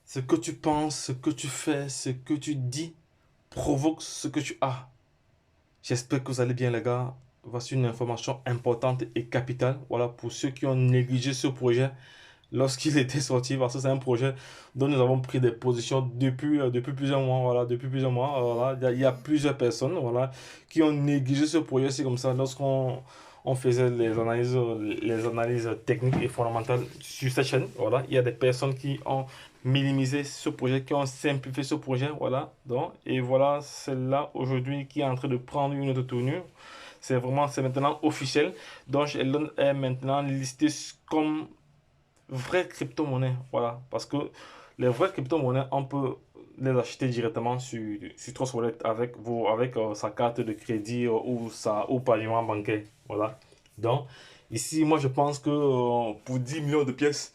Ce que tu penses, ce que tu fais, ce que tu dis provoque ce que tu as. J'espère que vous allez bien les gars. Voici une information importante et capitale. Voilà, pour ceux qui ont négligé ce projet lorsqu'il était sorti, parce que c'est un projet dont nous avons pris des positions depuis plusieurs mois. Voilà, depuis plusieurs mois. Voilà, il y a plusieurs personnes voilà, qui ont négligé ce projet. C'est comme ça, lorsqu'on faisait les analyses techniques et fondamentales sur cette chaîne, voilà, il y a des personnes qui ont minimisé ce projet, qui ont simplifié ce projet, voilà. Donc, et voilà, c'est là aujourd'hui qui est en train de prendre une autre tournure. C'est maintenant officiel. Donc, Elon est maintenant listé comme vraies crypto-monnaies. Voilà. Parce que les vraies crypto-monnaies, on peut les acheter directement sur Trust Wallet avec sa carte de crédit ou paiement bancaire. Voilà. Donc, ici, moi, je pense que pour 10 millions de pièces,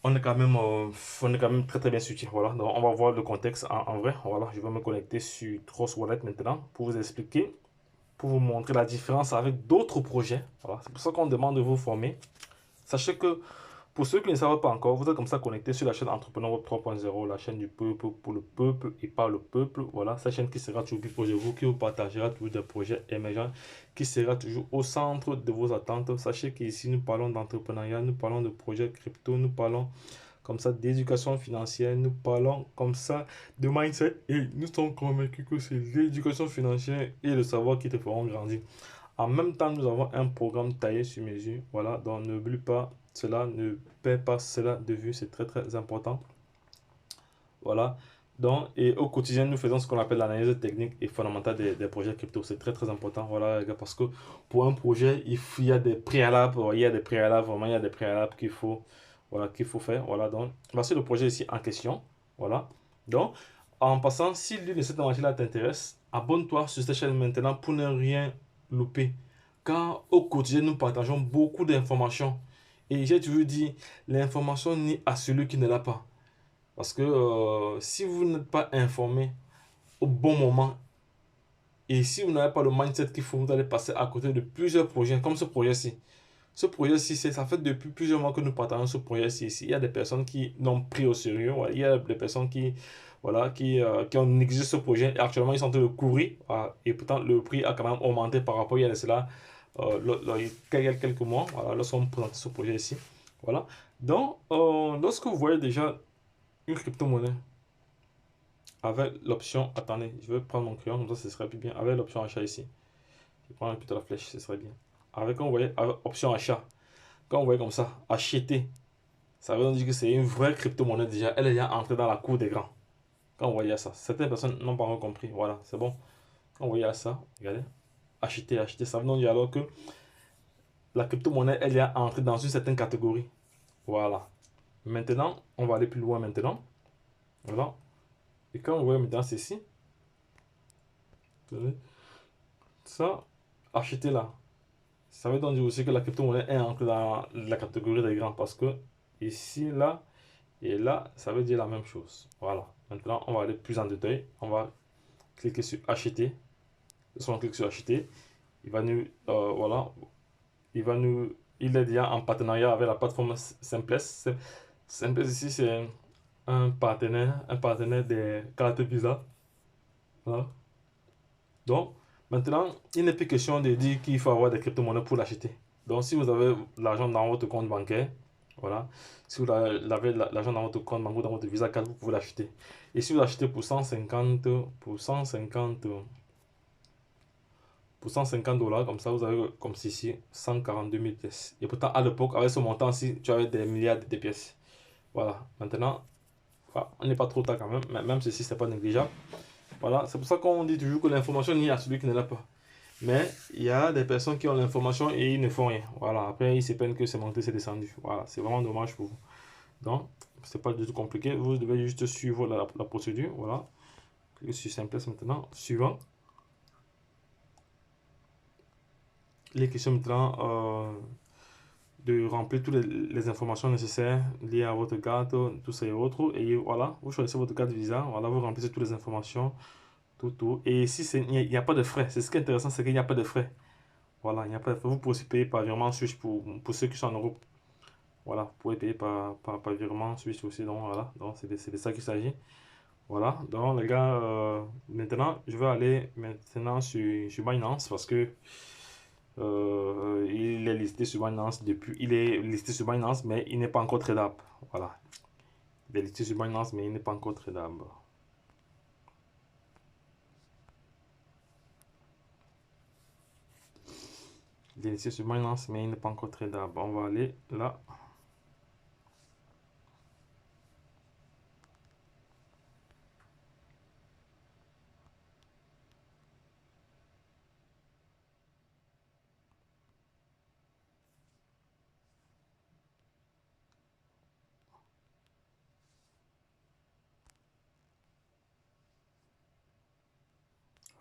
on est quand même très très bien suivi. Voilà. Donc, on va voir le contexte en vrai. Voilà. Je vais me connecter sur Trust Wallet maintenant pour vous expliquer, pour vous montrer la différence avec d'autres projets. Voilà. C'est pour ça qu'on demande de vous former. Sachez que pour ceux qui ne savent pas encore, vous êtes comme ça connecté sur la chaîne Entrepreneur Web 3.0, la chaîne du peuple pour le peuple et par le peuple. Voilà, cette chaîne qui sera toujours plus proche de vous, qui vous partagera toujours des projets émergents, qui sera toujours au centre de vos attentes. Sachez qu'ici, nous parlons d'entrepreneuriat, nous parlons de projets crypto, nous parlons comme ça d'éducation financière, nous parlons comme ça de mindset et nous sommes convaincus que c'est l'éducation financière et le savoir qui te feront grandir. En même temps, nous avons un programme taillé sur mesure. Voilà, donc n'oublie pas cela, ne perds pas cela de vue, c'est très très important. Voilà. Donc, et au quotidien, nous faisons ce qu'on appelle l'analyse technique et fondamentale des projets crypto. C'est très très important, voilà, les gars, parce que pour un projet, il y a des préalables, il y a des préalables, vraiment, il y a des préalables qu'il faut faire. Voilà, donc, voici le projet ici en question. Voilà. Donc, en passant, si l'une de ces thématiques-là t'intéresse, abonne-toi sur cette chaîne maintenant pour ne rien louper. Car au quotidien, nous partageons beaucoup d'informations. Et j'ai toujours dit, l'information n'est à celui qui ne l'a pas. Parce que si vous n'êtes pas informé au bon moment et si vous n'avez pas le mindset qu'il faut, vous allez passer à côté de plusieurs projets comme ce projet-ci. Ce projet-ci, ça fait depuis plusieurs mois que nous partageons ce projet-ci. Il y a des personnes qui l'ont pris au sérieux. Voilà. Il y a des personnes qui ont négligé ce projet et actuellement ils sont en train de courir. Voilà. Et pourtant, le prix a quand même augmenté par rapport à il y a cela il y a quelques mois. Voilà, lorsqu'on présente ce projet ici. Voilà. Donc, lorsque vous voyez déjà une crypto-monnaie, avec l'option, attendez, je vais prendre mon crayon, comme ça ce serait plus bien. Avec l'option achat ici, je prends plutôt la flèche, ce serait bien. Avec, quand vous voyez, avec option achat, quand vous voyez comme ça, acheter, ça veut dire que c'est une vraie crypto-monnaie déjà. Elle est déjà entrée dans la cour des grands. Quand vous voyez ça, certaines personnes n'ont pas encore compris. Voilà, c'est bon. Quand vous voyez ça, regardez, acheter, acheter, ça veut dire alors que la crypto-monnaie, elle est entrée dans une certaine catégorie. Voilà. Maintenant, on va aller plus loin maintenant. Voilà. Et quand vous voyez maintenant ceci, ça, acheter là. Ça veut donc dire aussi que la crypto-monnaie est incluse dans la catégorie des grands parce que ici, là et là, ça veut dire la même chose. Voilà. Maintenant, on va aller plus en détail. On va cliquer sur acheter. Si on clique sur acheter, il va nous, voilà, il est déjà en partenariat avec la plateforme Simplex. Simplex ici, c'est un partenaire des cartes Visa. Voilà. Donc, maintenant, il n'est plus question de dire qu'il faut avoir des crypto-monnaies pour l'acheter. Donc, si vous avez l'argent dans votre compte bancaire, voilà, si vous avez l'argent dans votre compte bancaire, dans votre Visa card, vous pouvez l'acheter. Et si vous l'achetez pour 150 dollars, comme ça, vous avez comme ici 142 000 pièces. Et pourtant, à l'époque, avec ce montant-ci, tu avais des milliards de pièces. Voilà, maintenant, voilà, on n'est pas trop tard quand même, même si c'est pas négligeable. Voilà, c'est pour ça qu'on dit toujours que l'information n'y a celui qui ne l'a pas. Mais il y a des personnes qui ont l'information et ils ne font rien. Voilà, après ils se plaignent que c'est monté, c'est descendu. Voilà, c'est vraiment dommage pour vous. Donc, c'est pas du tout compliqué. Vous devez juste suivre la procédure. Voilà, cliquez sur Simplex maintenant. Suivant. Les questions maintenant de remplir toutes les informations nécessaires liées à votre carte, tout ça et autres. Et voilà, vous choisissez votre carte Visa. Voilà, vous remplissez toutes les informations, tout. Et ici, il n'y a pas de frais. C'est ce qui est intéressant, c'est qu'il n'y a pas de frais. Voilà, il n'y a pas de frais. Vous pouvez aussi payer par virement Switch pour ceux qui sont en Europe. Voilà, vous pouvez payer par virement Switch aussi. Donc voilà, donc c'est de ça qu'il s'agit. Voilà, donc les gars, maintenant je vais aller maintenant sur Binance parce que il est listé sur Binance depuis, il est listé sur Binance mais il n'est pas encore tradable. Voilà, il est listé sur Binance mais il n'est pas encore tradable. Il est listé sur Binance mais il n'est pas encore tradable. On va aller là.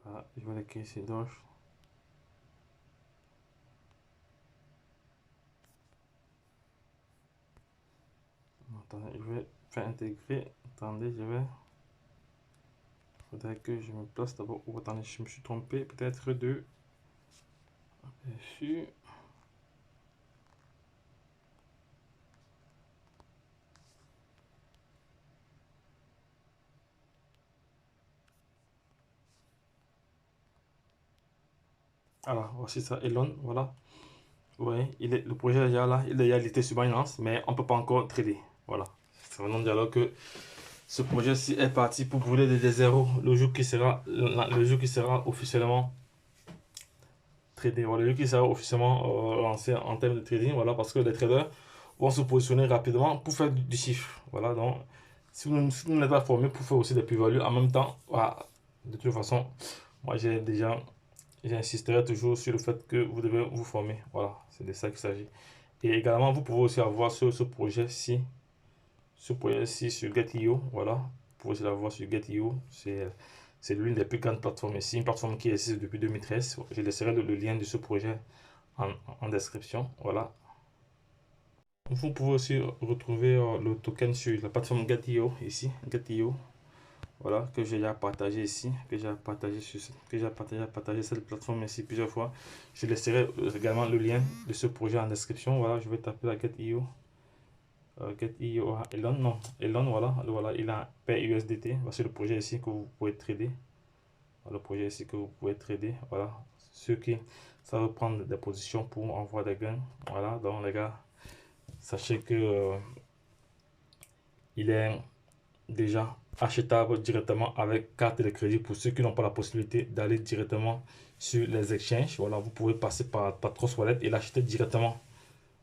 Voilà, je vais l'écrire ici donc. Attendez, je vais faire intégrer. Attendez, je vais. Faudrait que je me place d'abord. Oh, attendez, je me suis trompé. Peut-être de. Dessus. Alors, voici ça, Elon. Voilà. Oui, le projet est déjà là. Il est déjà listé sur Binance, mais on ne peut pas encore trader. Voilà. C'est vraiment dire alors que ce projet-ci est parti pour brûler des zéros le jour qui sera officiellement tradé. Voilà, le jour qui sera officiellement lancé en termes de trading. Voilà, parce que les traders vont se positionner rapidement pour faire du chiffre. Voilà, donc si vous n'êtes pas formé pour faire aussi des plus-values en même temps, voilà, de toute façon, moi j'insisterai toujours sur le fait que vous devez vous former. Voilà, c'est de ça qu'il s'agit. Et également, vous pouvez aussi avoir ce projet-ci sur Get.io. Voilà, vous pouvez aussi l'avoir sur Get.io. C'est l'une des plus grandes plateformes ici, une plateforme qui existe depuis 2013. Je laisserai le lien de ce projet en description. Voilà. Vous pouvez aussi retrouver le token sur la plateforme Get.io ici, Get.io. Voilà, que j'ai déjà partagé ici, que j'ai partagé cette plateforme ici plusieurs fois. Je laisserai également le lien de ce projet en description. Voilà, je vais taper la Get.io. Get.io, Elon, non, Elon, voilà, il a PUSDT. Voici le projet ici que vous pouvez trader. Voilà, le projet ici que vous pouvez trader. Voilà, ceux qui savent prendre des positions pour envoyer des gains. Voilà, donc les gars, sachez que il est déjà achetable directement avec carte de crédit pour ceux qui n'ont pas la possibilité d'aller directement sur les exchanges. Voilà, vous pouvez passer par Trust Wallet et l'acheter directement.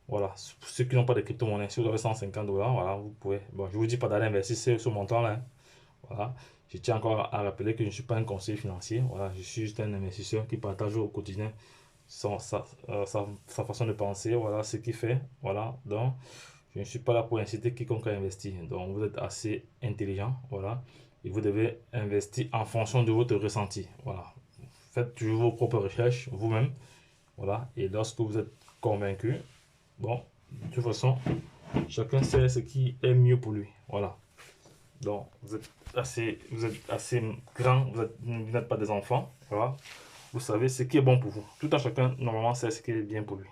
Voilà, pour ceux qui n'ont pas de crypto-monnaie, si vous avez 150 $, voilà, vous pouvez. Bon, je vous dis pas d'aller investir ce montant-là. Hein. Voilà, je tiens encore à rappeler que je ne suis pas un conseiller financier. Voilà, je suis juste un investisseur qui partage au quotidien sa façon de penser. Voilà, ce qu'il fait. Voilà, donc. Je ne suis pas là pour inciter quiconque à investir. Donc, vous êtes assez intelligent. Voilà. Et vous devez investir en fonction de votre ressenti. Voilà. Faites toujours vos propres recherches vous-même. Voilà. Et lorsque vous êtes convaincu, bon, de toute façon, chacun sait ce qui est mieux pour lui. Voilà. Donc, vous êtes assez grand. Vous n'êtes pas des enfants. Voilà. Vous savez ce qui est bon pour vous. Tout un chacun, normalement, sait ce qui est bien pour lui.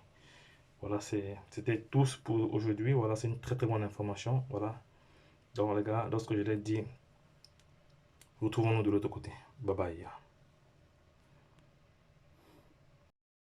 Voilà, c'était tout pour aujourd'hui. Voilà, c'est une très très bonne information. Voilà. Donc les gars, lorsque je l'ai dit, retrouvons-nous de l'autre côté. Bye bye.